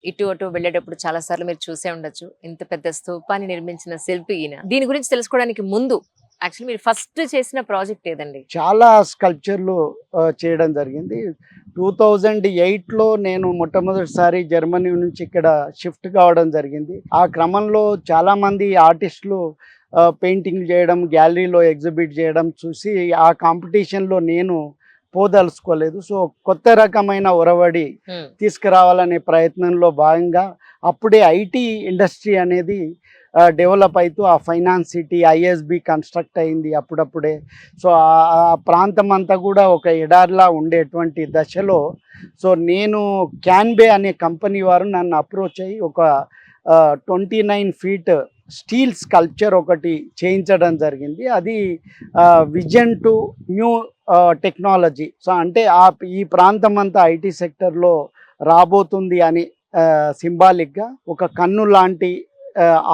ఇటు అటు వెళ్ళేటప్పుడు చాలా సార్లు మీరు చూసే ఉండొచ్చు. ఇంత పెద్ద స్తూపాన్ని నిర్మించిన శిల్పి ఈయన. దీని గురించి తెలుసుకోవడానికి ముందు యాక్చువల్లీ మీరు ఫస్ట్ చేసిన ప్రాజెక్ట్ ఏదండి? చాలా స్కల్ప్చర్లు చేయడం జరిగింది. 2008లో నేను మొట్టమొదటిసారి జర్మనీ నుంచి ఇక్కడ షిఫ్ట్ కావడం జరిగింది. ఆ క్రమంలో చాలామంది ఆర్టిస్టులు పెయింటింగ్లు చేయడం, గ్యాలరీలో ఎగ్జిబిట్ చేయడం చూసి ఆ కాంపిటీషన్‌లో నేను పోదలుచుకోలేదు. సో, కొత్త రకమైన ఒరవడి తీసుకురావాలనే ప్రయత్నంలో భాగంగా అప్పుడే ఐటీ ఇండస్ట్రీ అనేది డెవలప్ అవుతూ ఆ ఫైనాన్స్ సిటీ ఐఎస్బి కన్స్ట్రక్ట్ అయింది అప్పుడప్పుడే. సో ఆ ప్రాంతం అంతా కూడా ఒక ఎడారిలా ఉండేటువంటి దశలో సో నేను క్యాన్బే అనే కంపెనీ వారు నన్ను అప్రోచ్ అయ్యి ఒక 29 ఫీట్ స్టీల్ స్కల్ప్చర్ ఒకటి చేయించడం జరిగింది. అది vision to new technology. So అంటే ఈ ప్రాంతం అంతా ఐటీ సెక్టర్లో రాబోతుంది అని సింబాలిక్గా ఒక కన్ను లాంటి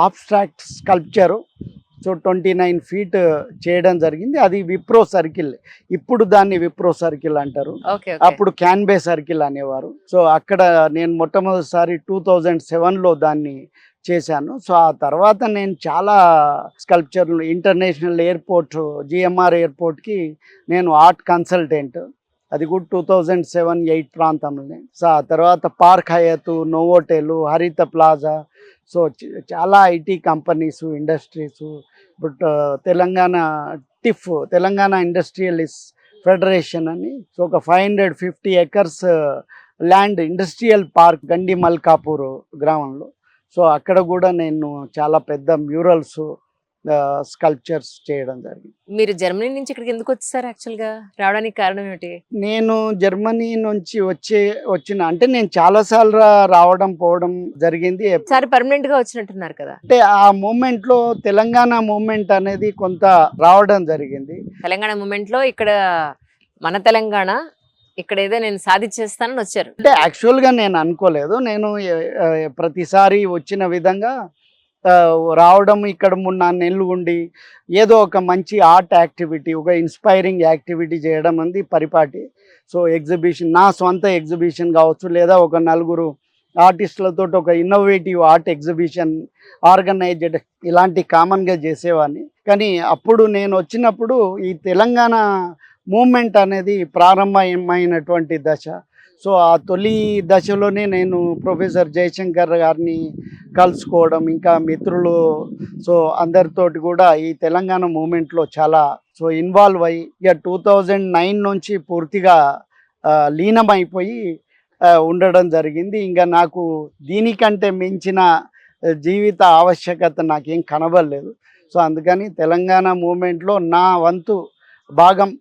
ఆబ్స్ట్రాక్ట్ స్కల్ప్చరు సో 29 ఫీట్ చేయడం జరిగింది. అది విప్రో సర్కిల్, ఇప్పుడు దాన్ని విప్రో సర్కిల్ అంటారు, అప్పుడు క్యాన్బే సర్కిల్ అనేవారు. సో అక్కడ నేను మొట్టమొదటిసారి 2007లో దాన్ని చేశాను. సో ఆ తర్వాత నేను చాలా స్కల్ప్చర్లు ఇంటర్నేషనల్ ఎయిర్పోర్ట్ జిఎంఆర్ ఎయిర్పోర్ట్కి నేను ఆర్ట్ కన్సల్టెంట్, అది కూడా 2007-8 ప్రాంతంలోనే. సో ఆ తర్వాత Park Hyatt, Novotel, Haritha plaza, so చాలా IT companies industries. But Telangana TIF, Telangana industrialist federation అని, సో ఒక 550 ఎకర్స్ ల్యాండ్ ఇండస్ట్రియల్ పార్క్ గండి మల్కాపూర్ గ్రామంలో. సో అక్కడ కూడా నేను చాలా పెద్ద మ్యూరల్స్ స్కల్ప్చర్స్ చేయడం జరిగింది. మీరు జర్మనీ నుంచి ఇక్కడికి ఎందుకు వచ్చేసారు? యాక్చువల్గా రావడానికి కారణం ఏమిటి? నేను జర్మనీ నుంచి వచ్చిన అంటే నేను చాలాసార్లు రావడం పోవడం జరిగింది. సార్ పర్మనెంట్ గా వచ్చినట్టున్నారు కదా? అంటే ఆ మూమెంట్ లో తెలంగాణ మూమెంట్ అనేది కొంత రావడం జరిగింది. తెలంగాణ మూమెంట్ లో ఇక్కడ మన తెలంగాణ ఇక్కడ ఏదో నేను సాధించేస్తానని వచ్చారు. అంటే యాక్చువల్గా నేను అనుకోలేదు. నేను ప్రతిసారి వచ్చిన విధంగా రావడం, ఇక్కడ 3-4 నెలలు ఉండి ఏదో ఒక మంచి ఆర్ట్ యాక్టివిటీ, ఒక ఇన్స్పైరింగ్ యాక్టివిటీ చేయడం అనేది పరిపాటి. సో ఎగ్జిబిషన్, నా సొంత ఎగ్జిబిషన్ కావచ్చు, లేదా ఒక 4 ఆర్టిస్టులతో ఒక ఇన్నోవేటివ్ ఆర్ట్ ఎగ్జిబిషన్ ఆర్గనైజ్డ్ ఇలాంటి కామన్గా చేసేవాడిని. కానీ అప్పుడు నేను వచ్చినప్పుడు ఈ తెలంగాణ మూమెంట్ అనేది ప్రారంభమైనటువంటి దశ. సో ఆ తొలి దశలోనే నేను ప్రొఫెసర్ జయశంకర్ గారిని కలుసుకోవడం, ఇంకా మిత్రులు, సో అందరితోటి కూడా ఈ తెలంగాణ మూమెంట్లో చాలా సో ఇన్వాల్వ్ అయ్యి ఇక 2009 నుంచి పూర్తిగా లీనమైపోయి ఉండడం జరిగింది. ఇంకా నాకు దీనికంటే మించిన జీవిత ఆవశ్యకత నాకేం కనబడలేదు. సో అందుకని తెలంగాణ మూమెంట్లో నా వంతు భాగం,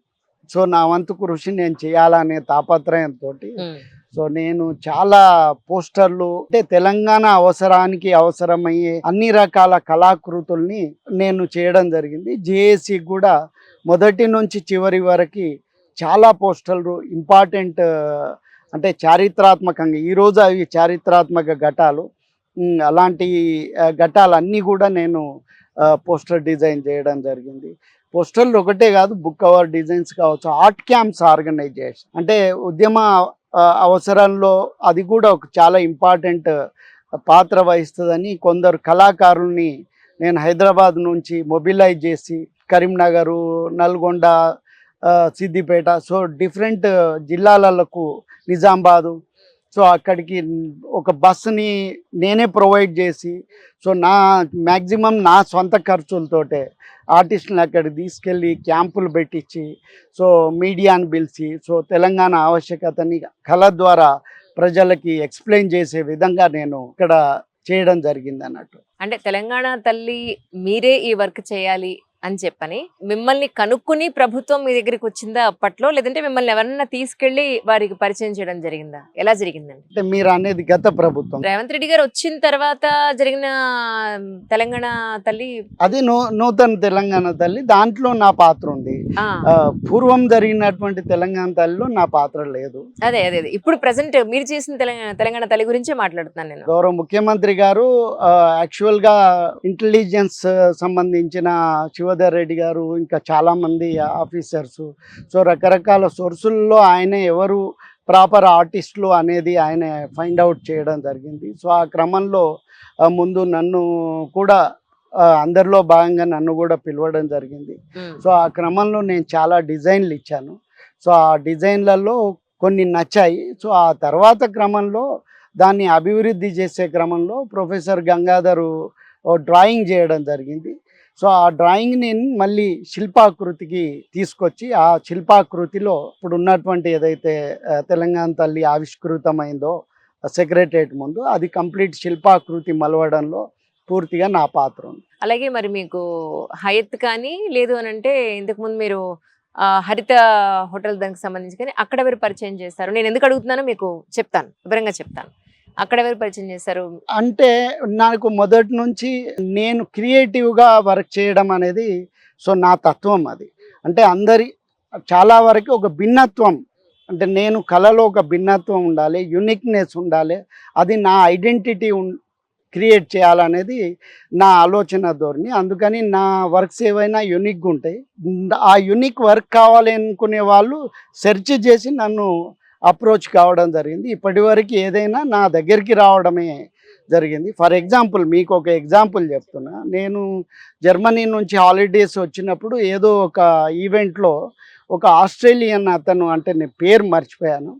సో నా వంతు కృషి నేను చేయాలనే తాపత్రయంతో సో నేను చాలా పోస్టర్లు, అంటే తెలంగాణ అవసరానికి అవసరమయ్యే అన్ని రకాల కళాకృతుల్ని నేను చేయడం జరిగింది. జేఏసీ కూడా మొదటి నుంచి చివరి వరకు చాలా పోస్టర్లు ఇంపార్టెంట్, అంటే చారిత్రాత్మకంగా ఈరోజు అవి చారిత్రాత్మక ఘటాలు. అలాంటి ఘటాలన్నీ కూడా నేను పోస్టర్ డిజైన్ చేయడం జరిగింది. పోస్టర్లు ఒకటే కాదు, బుక్ కవర్ డిజైన్స్ కావచ్చు, ఆర్ట్ క్యాంప్స్ ఆర్గనైజేషన్, అంటే ఉద్యమ అవసరంలో అది కూడా ఒక చాలా ఇంపార్టెంట్ పాత్ర వహిస్తుందని కొందరు కళాకారుల్ని నేను హైదరాబాద్ నుంచి మొబిలైజ్ చేసి కరీంనగరు, నల్గొండ, సిద్దిపేట, సో డిఫరెంట్ జిల్లాలకు, నిజామాబాదు, సో అక్కడికి ఒక బస్సుని నేనే ప్రొవైడ్ చేసి, సో మ్యాక్సిమం నా సొంత ఖర్చులతోటే ఆర్టిస్టులను అక్కడికి తీసుకెళ్ళి క్యాంపులు పెట్టించి, సో మీడియాని పిలిచి, సో తెలంగాణ ఆవశ్యకతని కళ ద్వారా ప్రజలకి ఎక్స్ప్లెయిన్ చేసే విధంగా నేను ఇక్కడ చేయడం జరిగింది అన్నట్టు. అంటే తెలంగాణ తల్లి మీరే ఈ వర్క్ చేయాలి అని చెప్పని మిమ్మల్ని కనుక్కుని ప్రభుత్వం మీ దగ్గరికి వచ్చిందా అప్పట్లో, లేదంటే మిమ్మల్ని ఎవరన్నా తీసుకెళ్లి వారికి పరిచయం చేయడం జరిగిందా? ఎలా జరిగిందండి? అంటే మీరు అనేది గత ప్రభుత్వం, రేవంత్ రెడ్డి గారు వచ్చిన తర్వాత జరిగిన తెలంగాణ తల్లి, అది నూతన తెలంగాణ తల్లి, దాంట్లో నా పాత్ర ఉంది. పూర్వం జరిగినటువంటి తెలంగాణ తల్లిలో నా పాత్ర లేదు. అదే అదే ఇప్పుడు ప్రెసెంట్ మీరు చేసిన తెలంగాణ తల్లి గురించే మాట్లాడుతున్నాను నేను. గౌరవ ముఖ్యమంత్రి గారు యాక్చువల్ గా ఇంటెలిజెన్స్ సంబంధించిన శివధర్ రెడ్డి గారు, ఇంకా చాలా మంది ఆఫీసర్స్, సో రకరకాల సోర్సుల్లో ఆయన ఎవరు ప్రాపర్ ఆర్టిస్టులు అనేది ఆయన ఫైండ్ అవుట్ చేయడం జరిగింది. సో ఆ క్రమంలో ముందు నన్ను కూడా అందరిలో భాగంగా నన్ను కూడా పిలవడం జరిగింది. సో ఆ క్రమంలో నేను చాలా డిజైన్లు ఇచ్చాను. సో ఆ డిజైన్లలో కొన్ని నచ్చాయి. సో ఆ తర్వాత క్రమంలో దాన్ని అభివృద్ధి చేసే క్రమంలో ప్రొఫెసర్ గంగాధరు డ్రాయింగ్ చేయడం జరిగింది. సో ఆ డ్రాయింగ్ని మళ్ళీ శిల్పాకృతికి తీసుకొచ్చి ఆ శిల్పాకృతిలో ఇప్పుడు ఉన్నటువంటి ఏదైతే తెలంగాణ తల్లి ఆవిష్కృతమైందో సెక్రటరేట్ ముందు అది కంప్లీట్ శిల్పాకృతి మలవడంలో పూర్తిగా నా పాత్ర ఉంది. అలాగే మరి మీకు హయత్ కానీ లేదు అని అంటే ఇంతకుముందు మీరు హరిత హోటల్ దానికి సంబంధించి కానీ అక్కడ ఎవరు పరిచయం చేస్తారు? నేను ఎందుకు అడుగుతున్నానో మీకు చెప్తాను, వివరంగా చెప్తాను. అక్కడ ఎవరు పరిచయం చేస్తారు? అంటే నాకు మొదటి నుంచి నేను క్రియేటివ్గా వర్క్ చేయడం అనేది సో నా తత్వం అది. అంటే చాలా వరకు ఒక భిన్నత్వం, అంటే నేను కళలో ఒక భిన్నత్వం ఉండాలి, యునిక్నెస్ ఉండాలి, అది నా ఐడెంటిటీ క్రియేట్ చేయాలనేది నా ఆలోచన ధోరణి. అందుకని నా వర్క్స్ ఏవైనా యునిక్గా ఉంటాయి. ఆ యునిక్ వర్క్ కావాలి అనుకునే వాళ్ళు సెర్చ్ చేసి నన్ను అప్రోచ్ కావడం జరిగింది. ఇప్పటివరకు ఏదైనా నా దగ్గరికి రావడమే జరిగింది. ఫర్ ఎగ్జాంపుల్ మీకు ఒక ఎగ్జాంపుల్ చెప్తున్నా. నేను జర్మనీ నుంచి హాలిడేస్ వచ్చినప్పుడు ఏదో ఒక ఈవెంట్లో ఒక ఆస్ట్రేలియన్ అతను, అంటే నేను పేరు మర్చిపోయాను,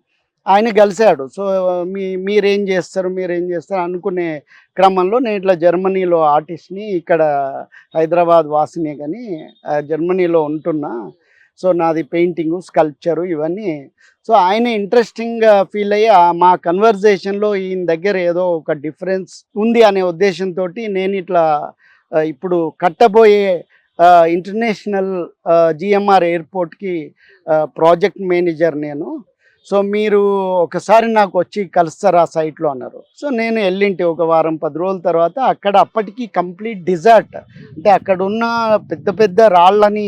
ఆయన కలిశాడు. సో మీరేం చేస్తారు అనుకునే క్రమంలో నేను ఇట్లా జర్మనీలో ఆర్టిస్ట్ని, ఇక్కడ హైదరాబాద్ వాసినే కానీ జర్మనీలో ఉంటున్నా, సో నాది పెయింటింగు స్కల్ప్చరు ఇవన్నీ. సో ఆయన ఇంట్రెస్టింగ్గా ఫీల్ అయ్యి మా కన్వర్జేషన్లో ఈయన దగ్గర ఏదో ఒక డిఫరెన్స్ ఉంది అనే ఉద్దేశంతో నేను ఇట్లా ఇప్పుడు కట్టబోయే ఇంటర్నేషనల్ జిఎంఆర్ ఎయిర్పోర్ట్కి ప్రాజెక్ట్ మేనేజర్ నేను. సో మీరు ఒకసారి నాకు వచ్చి కలుస్తారా సైట్లో అన్నారు. సో నేను వెళ్ళింటి ఒక వారం 10 రోజుల తర్వాత. అక్కడ అప్పటికి కంప్లీట్ డిజర్ట్, అంటే అక్కడ ఉన్న పెద్ద పెద్ద రాళ్ళని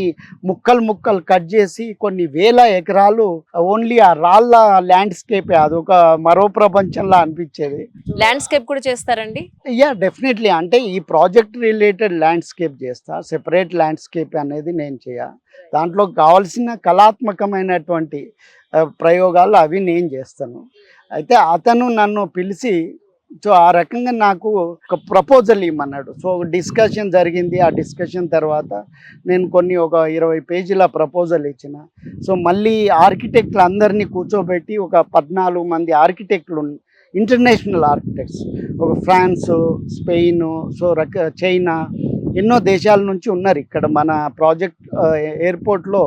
ముక్కలు కట్ చేసి కొన్ని వేల ఎకరాలు ఓన్లీ ఆ రాళ్ళ ల్యాండ్స్కేపే, అదొక మరో ప్రపంచంలా అనిపించేది. ల్యాండ్స్కేప్ కూడా చేస్తారండి? Yeah, definitely. అంటే ఈ ప్రాజెక్ట్ రిలేటెడ్ ల్యాండ్స్కేప్ చేస్తా, సెపరేట్ ల్యాండ్స్కేప్ అనేది నేను దాంట్లో కావాల్సిన కళాత్మకమైనటువంటి ప్రయోగాలు అవి నేను చేస్తాను. అయితే అతను నన్ను పిలిచి సో ఆ రకంగా నాకు ఒక ప్రపోజల్ ఇమ్మన్నాడు. సో డిస్కషన్ జరిగింది. ఆ డిస్కషన్ తర్వాత నేను ఒక 20 పేజీల ప్రపోజల్ ఇచ్చిన. సో మళ్ళీ ఆర్కిటెక్ట్లు అందరినీ కూర్చోబెట్టి ఒక 14 మంది ఆర్కిటెక్ట్లు, ఇంటర్నేషనల్ ఆర్కిటెక్ట్స్, ఒక ఫ్రాన్స్, స్పెయిన్, సో చైనా, ఎన్నో దేశాల నుంచి ఉన్నారు ఇక్కడ మన ప్రాజెక్ట్ ఎయిర్పోర్ట్లో.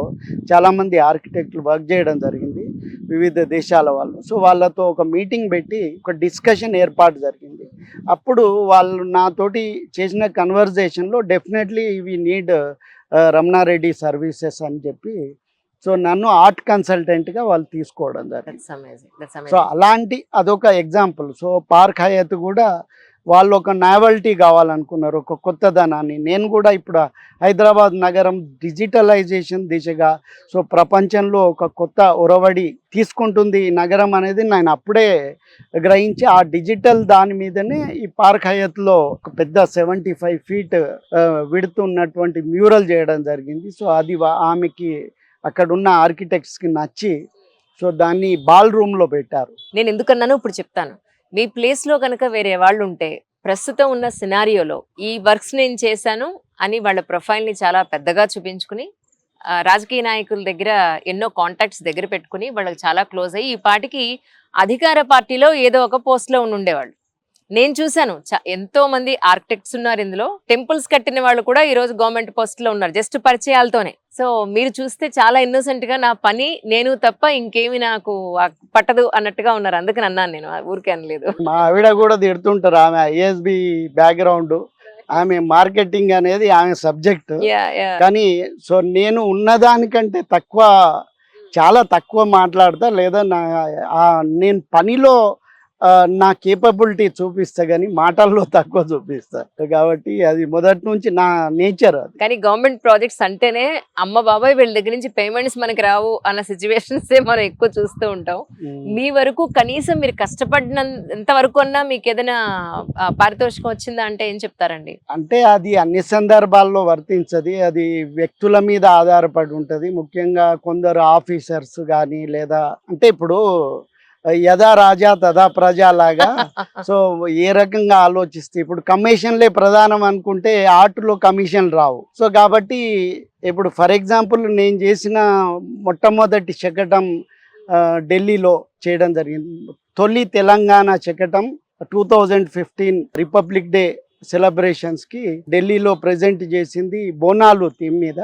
చాలామంది ఆర్కిటెక్ట్లు వర్క్ చేయడం జరిగింది, వివిధ దేశాల వాళ్ళు. సో వాళ్ళతో ఒక మీటింగ్ పెట్టి ఒక డిస్కషన్ ఏర్పాటు జరిగింది. అప్పుడు వాళ్ళు నాతోటి చేసిన కన్వర్జేషన్లో definitely we need Ramana Reddy services అని చెప్పి, సో నన్ను ఆర్ట్ కన్సల్టెంట్గా వాళ్ళు తీసుకోవడం జరిగింది. సో అలాంటి అదొక ఎగ్జాంపుల్. సో పార్క్ హయత్ కూడా వాళ్ళు ఒక నావెల్టీ కావాలనుకున్నారు, ఒక కొత్తదనాన్ని. నేను కూడా ఇప్పుడు హైదరాబాద్ నగరం డిజిటలైజేషన్ దిశగా సో ప్రపంచంలో ఒక కొత్త ఒరవడి తీసుకుంటుంది ఈ నగరం అనేది నేను అప్పుడే గ్రహించి ఆ డిజిటల్ దాని మీదనే ఈ పార్క్ హయత్లో ఒక పెద్ద 75 ఫీట్ విడుతూ ఉన్నటువంటి మ్యూరల్ చేయడం జరిగింది. సో అది ఆమెకి అక్కడ ఉన్న ఆర్కిటెక్ట్స్కి నచ్చి సో దాన్ని బాల్ రూమ్లో పెట్టారు. నేను ఎందుకన్నాను ఇప్పుడు చెప్తాను. మీ ప్లేస్లో కనుక వేరే వాళ్ళు ఉంటే ప్రస్తుతం ఉన్న సినారియోలో ఈ వర్క్స్ నేను చేశాను అని వాళ్ళ ప్రొఫైల్ని చాలా పెద్దగా చూపించుకుని రాజకీయ నాయకుల దగ్గర ఎన్నో కాంటాక్ట్స్ దగ్గర పెట్టుకుని వాళ్ళకి చాలా క్లోజ్ అయ్యి ఈ పాటికి అధికార పార్టీలో ఏదో ఒక పోస్ట్లో ఉండేవాళ్ళు. నేను చూశాను ఎంతో మంది ఆర్కిటెక్ట్స్ ఉన్నారు ఇందులో, టెంపుల్స్ కట్టిన వాళ్ళు కూడా ఈ రోజు గవర్నమెంట్ పోస్ట్లో ఉన్నారు జస్ట్ పరిచయాలతోనే. సో మీరు చూస్తే చాలా ఇన్నోసెంట్ గా నా పని నేను తప్ప ఇంకేమి నాకు పట్టదు అన్నట్టుగా ఉన్నారు. అందుకని అన్నాను, నేను ఊరికే అనలేదు. మా ఆవిడ కూడా తిడుతుంటారు, ఆమె ఐఎస్బి బ్యాక్గ్రౌండ్, ఆమె మార్కెటింగ్ అనేది ఆమె సబ్జెక్ట్. కానీ సో నేను ఉన్నదానికంటే చాలా తక్కువ మాట్లాడతా, లేదా నేను పనిలో నా కేపబిలిటీ చూపిస్తా కానీ మాటల్లో తక్కువ చూపిస్తా. కాబట్టి అది మొదటి నుంచి నా నేచర్. అది కానీ గవర్నమెంట్ ప్రాజెక్ట్స్ అంటేనే అమ్మ బాబాయ్ వీళ్ళ దగ్గర నుంచి పేమెంట్స్ మనకి రావు అన్న సిచ్యువేషన్స్ మనం ఎక్కువ చూస్తూ ఉంటాం. మీ వరకు కనీసం మీరు కష్టపడినంత వరకు అన్నా మీకు ఏదైనా పారితోషికం వచ్చిందా అంటే ఏం చెప్తారండి? అంటే అది అన్ని సందర్భాల్లో వర్తించది, అది వ్యక్తుల మీద ఆధారపడి ఉంటుంది. ముఖ్యంగా కొందరు ఆఫీసర్స్ కానీ, లేదా అంటే ఇప్పుడు యథా రాజా తథా ప్రజ లాగా. సో ఏ రకంగా ఆలోచిస్తే ఇప్పుడు కమిషన్లే ప్రధానం అనుకుంటే ఆర్ట్లో కమిషన్ రావు. సో కాబట్టి ఇప్పుడు ఫర్ ఎగ్జాంపుల్ నేను చేసిన మొట్టమొదటి శకటం ఢిల్లీలో చేయడం జరిగింది. తొలి తెలంగాణ శకటం 2015 రిపబ్లిక్ డే సెలబ్రేషన్స్కి ఢిల్లీలో ప్రజెంట్ చేసింది బోనాలు థీమ్ మీద.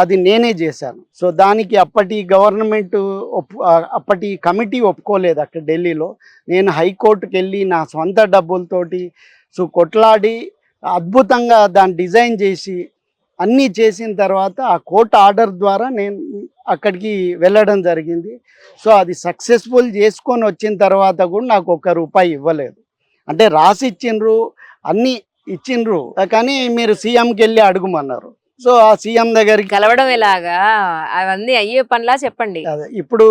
అది నేనే చేశాను. సో దానికి అప్పటి గవర్నమెంట్ అప్పటి కమిటీ ఒప్పుకోలేదు అక్కడ ఢిల్లీలో. నేను హైకోర్టుకి వెళ్ళి నా సొంత డబ్బులతోటి సో కొట్లాడి అద్భుతంగా దాన్ని డిజైన్ చేసి అన్నీ చేసిన తర్వాత ఆ కోర్టు ఆర్డర్ ద్వారా నేను అక్కడికి వెళ్ళడం జరిగింది. సో అది సక్సెస్ఫుల్ చేసుకొని వచ్చిన తర్వాత కూడా నాకు ₹1 ఇవ్వలేదు. అంటే రాసి ఇచ్చిండ్రు, అన్నీ ఇచ్చిండ్రు, కానీ మీరు సీఎంకి వెళ్ళి అడుగుమన్నారు. సో ఆ సీఎం దగ్గరికి కలవడం ఎలాగా అవన్నీ అయ్యే పనిలా చెప్పండి. అదే ఇప్పుడు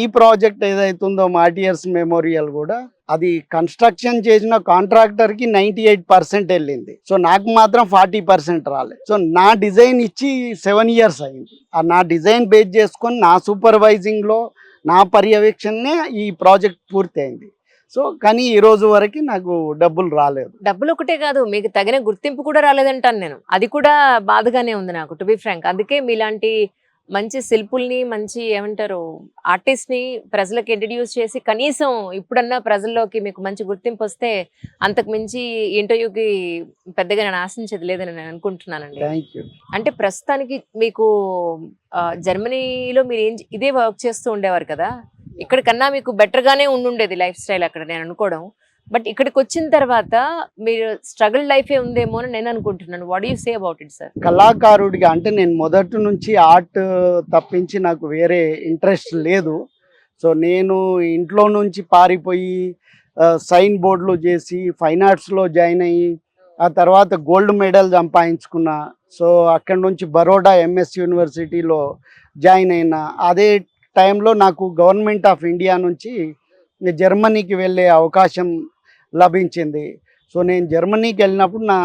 ఈ ప్రాజెక్ట్ ఏదైతుందో మాటియర్స్ మెమోరియల్ కూడా అది కన్స్ట్రక్షన్ చేసిన కాంట్రాక్టర్కి 98% వెళ్ళింది. సో నాకు మాత్రం 40% రాలేదు. సో నా డిజైన్ ఇచ్చి 7 years అయింది. నా డిజైన్ బేస్ చేసుకొని నా సూపర్వైజింగ్లో నా పర్యవేక్షణనే ఈ ప్రాజెక్ట్ పూర్తి అయింది. సో కానీ ఈ రోజు వరకు నాకు డబ్బులు రాలేదు. డబ్బులు ఒకటే కాదు, మీకు తగిన గుర్తింపు కూడా రాలేదంటాను నేను. అది కూడా బాధగానే ఉంది నాకు, టు బి ఫ్రాంక్. అందుకే మీలాంటి మంచి శిల్పుల్ని, మంచి ఏమంటారు ఆర్టిస్ట్ ని ప్రజలకు ఇంట్రడ్యూస్ చేసి కనీసం ఇప్పుడన్నా ప్రజల్లోకి మీకు మంచి గుర్తింపు వస్తే అంతకు మించి ఇంటర్వ్యూకి పెద్దగా నేను ఆశించేది లేదని నేను అనుకుంటున్నానండి. Thank you. అంటే ప్రస్తుతానికి మీకు జర్మనీలో మీరు ఇదే వర్క్ చేస్తూ ఉండేవారు కదా, ఇక్కడ కన్నా మీకు బెటర్ గానే ఉండుండేది లైఫ్ స్టైల్ అక్కడ, నేను అనుకోవడం. బట్ ఇక్కడికి వచ్చిన తర్వాత మీరు స్ట్రగుల్ లైఫే ఉందేమో అని నేను అనుకుంటున్నాను. What you say about it sir? కళాకారుడిగా అంటే నేను మొదటి నుంచి ఆర్ట్ తప్పించి నాకు వేరే ఇంట్రెస్ట్ లేదు. సో నేను ఇంట్లో నుంచి పారిపోయి సైన్ బోర్డులు చేసి ఫైన్ ఆర్ట్స్లో జాయిన్ అయ్యి ఆ తర్వాత గోల్డ్ మెడల్ సంపాదించుకున్నా. సో అక్కడ నుంచి బరోడా ఎంఎస్ యూనివర్సిటీలో జాయిన్ అయినా. అదే టైంలో నాకు గవర్నమెంట్ ఆఫ్ ఇండియా నుంచి జర్మనీకి వెళ్ళే అవకాశం లభించింది. సో నేను జర్మనీకి వెళ్ళినప్పుడు నా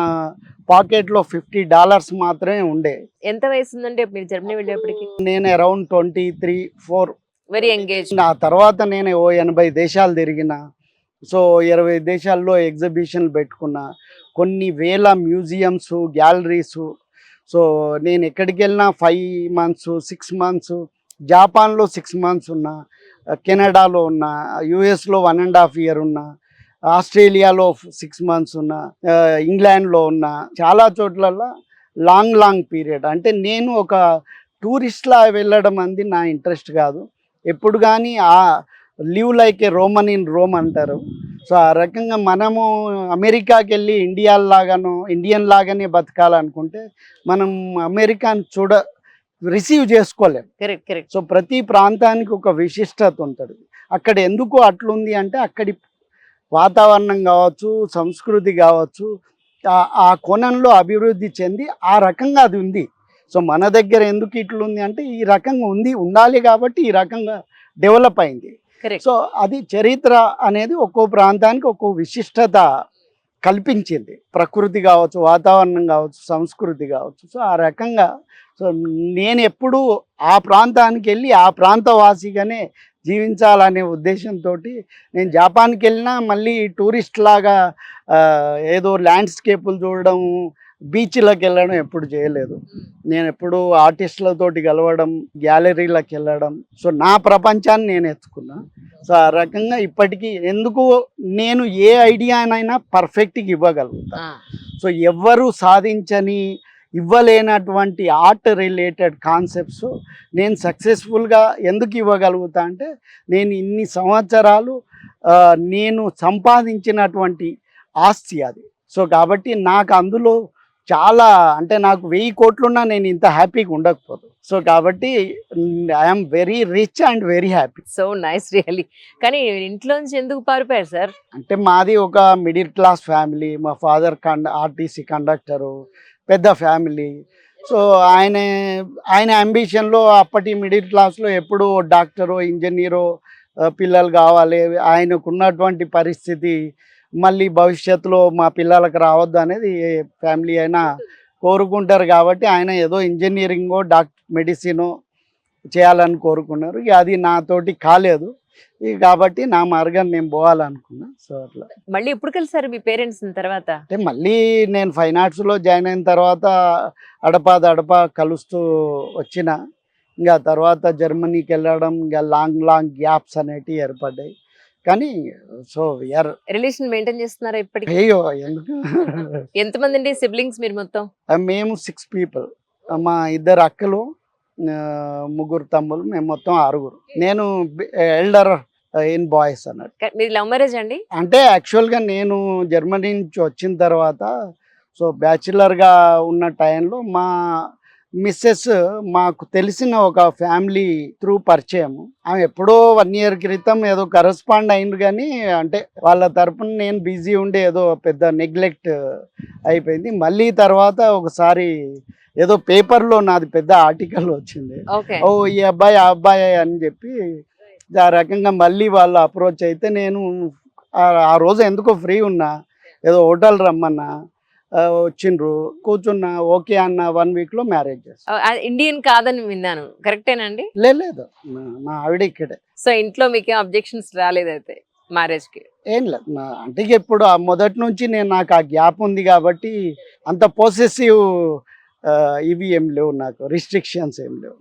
పాకెట్లో $50 మాత్రమే ఉండే. ఎంత వయసు ఉందంటే మీరు జర్మనీ వెళ్ళేప్పటికి? నేను అరౌండ్ 23-24. Very engage. ఆ తర్వాత నేను 80 దేశాలు తిరిగిన. సో 20 దేశాల్లో ఎగ్జిబిషన్లు పెట్టుకున్నా. కొన్ని వేల మ్యూజియంస్, గ్యాలరీస్. సో నేను ఎక్కడికి వెళ్ళినా 5 months, 6 months, జాపాన్లో 6 months ఉన్నా, కెనడాలో ఉన్నా, యుఎస్లో 1.5 year ఉన్నా, ఆస్ట్రేలియాలో 6 months ఉన్నా, ఇంగ్లాండ్లో ఉన్నా, చాలా చోట్లలో లాంగ్ పీరియడ్. అంటే నేను ఒక టూరిస్ట్లా వెళ్ళడం అంది నా ఇంట్రెస్ట్ కాదు. ఎప్పుడు కానీ live like A Roman in Rome అంటారు. సో ఆ రకంగా మనము అమెరికాకి వెళ్ళి ఇండియన్ లాగానే బతకాలనుకుంటే మనం అమెరికాని రిసీవ్ చేసుకోలేం. కరెక్ట్. సో ప్రతి ప్రాంతానికి ఒక విశిష్టత ఉంటుంది. అక్కడ ఎందుకు అట్లుంది అంటే అక్కడి వాతావరణం కావచ్చు, సంస్కృతి కావచ్చు, ఆ కోణంలో అభివృద్ధి చెంది ఆ రకంగా అది ఉంది. సో మన దగ్గర ఎందుకు ఇట్లుంది అంటే ఈ రకంగా ఉండాలి కాబట్టి ఈ రకంగా డెవలప్ అయింది. సో అది చరిత్ర అనేది ఒక్కో ప్రాంతానికి ఒక్కో విశిష్టత కల్పించింది. ప్రకృతి కావచ్చు, వాతావరణం కావచ్చు, సంస్కృతి కావచ్చు. సో ఆ రకంగా సో నేను ఎప్పుడూ ఆ ప్రాంతానికి వెళ్ళి ఆ ప్రాంతవాసిగానే జీవించాలనే ఉద్దేశంతో నేను జపాన్కి వెళ్ళినా మళ్ళీ టూరిస్ట్ లాగా ఏదో ల్యాండ్స్కేపులు చూడడం, బీచ్లకు వెళ్ళడం ఎప్పుడు చేయలేదు. నేను ఎప్పుడు ఆర్టిస్టులతోటి కలవడం, గ్యాలరీలకు వెళ్ళడం. సో నా ప్రపంచాన్ని నేను ఎత్తుకున్నా. సో ఆ రకంగా ఇప్పటికీ ఎందుకు నేను ఏ ఐడియానైనా పర్ఫెక్ట్గా ఇవ్వగలుగుతా. సో ఎవ్వరూ సాధించని, ఇవ్వలేనటువంటి ఆర్ట్ రిలేటెడ్ కాన్సెప్ట్స్ నేను సక్సెస్ఫుల్గా ఎందుకు ఇవ్వగలుగుతా అంటే నేను ఇన్ని సంవత్సరాలు నేను సంపాదించినటువంటి ఆస్తి అది. సో కాబట్టి నాకు అందులో చాలా అంటే నాకు 1000 కోట్లున్నా నేను ఇంత హ్యాపీగా ఉండకపోదు. సో కాబట్టి I'm very rich and very happy. So nice really. కానీ ఇంట్లోంచి ఎందుకు పారిపోయారు సార్? అంటే మాది ఒక మిడిల్ క్లాస్ ఫ్యామిలీ. మా ఫాదర్ ఆర్టీసీ కండక్టరు, పెద్ద ఫ్యామిలీ. సో ఆయన అంబిషన్లో అప్పటి మిడిల్ క్లాస్లో ఎప్పుడూ డాక్టరో ఇంజనీరో పిల్లలు కావాలి, ఆయనకు ఉన్నటువంటి పరిస్థితి మళ్ళీ భవిష్యత్తులో మా పిల్లలకు రావద్దు అనేది ఏ ఫ్యామిలీ అయినా కోరుకుంటారు. కాబట్టి ఆయన ఏదో ఇంజనీరింగో మెడిసినో చేయాలని కోరుకున్నారు. అది నాతోటి కాలేదు. ఇక కాబట్టి నా మార్గాన్ని నేను పోవాలనుకున్నా. సో అట్లా మళ్ళీ ఎప్పుడు కలిసారు మీ పేరెంట్స్ తర్వాత? అంటే మళ్ళీ నేను ఫైన్ ఆర్ట్స్లో జాయిన్ అయిన తర్వాత అడపా కలుస్తూ వచ్చిన. ఇంకా తర్వాత జర్మనీకి వెళ్ళడం, ఇంకా లాంగ్ గ్యాప్స్ అనేటివి ఏర్పడ్డాయి. కానీ సో వీఆర్ రిలేషన్ మెయింటైన్ చేస్తున్నారా ఇప్పటికి? అయ్యో ఎందుకు ఎంతమంది అండి సిబ్లింగ్స్ మీరు మొత్తం? మేము 6 పీపుల్. మా 2 అక్కలు, 3 తమ్ముళ్ళు, మేము మొత్తం 6. నేను ఎల్డర్ ఇన్ బాయ్స్ అన్నట్టు. మీరు లవ్ మ్యారేజ్ అండి? అంటే యాక్చువల్గా నేను జర్మనీ నుంచి వచ్చిన తర్వాత సో బ్యాచులర్గా ఉన్న టైంలో మా మిస్సెస్ మాకు తెలిసిన ఒక ఫ్యామిలీ త్రూ పరిచయం. ఆమె ఎప్పుడో 1 year క్రితం ఏదో కరెస్పాండ్ అయింది, కానీ అంటే వాళ్ళ తరపున నేను బిజీ ఉండి ఏదో పెద్ద నెగ్లెక్ట్ అయిపోయింది. మళ్ళీ తర్వాత ఒకసారి ఏదో పేపర్లో నాది పెద్ద ఆర్టికల్ వచ్చింది, ఓకే. ఓ ఈ అబ్బాయి ఆ అబ్బాయి అని చెప్పి. ఆ రకంగా మళ్ళీ వాళ్ళు అప్రోచ్ అయితే నేను ఆ రోజు ఎందుకో ఫ్రీ ఉన్నా, ఏదో హోటల్ రమ్మన్నా, వచ్చిండ్రు, కూర్చున్నా, ఓకే అన్న 1 weekలో మ్యారేజ్ చేస్తాను. ఇండియన్ కాదని విన్నాను, కరెక్టేనండి? లేదు మా ఆవిడ ఇక్కడే. సో ఇంట్లో మీకేం అబ్జెక్షన్స్ రాలేదైతే మ్యారేజ్ కి? ఏం లేదు అంటే ఇక ఇప్పుడు ఆ మొదటి నుంచి నాకు ఆ గ్యాప్ ఉంది కాబట్టి అంత పొసెసివ్ ఇవి ఏం లేవు, నాకు రిస్ట్రిక్షన్స్ ఏం లేవు.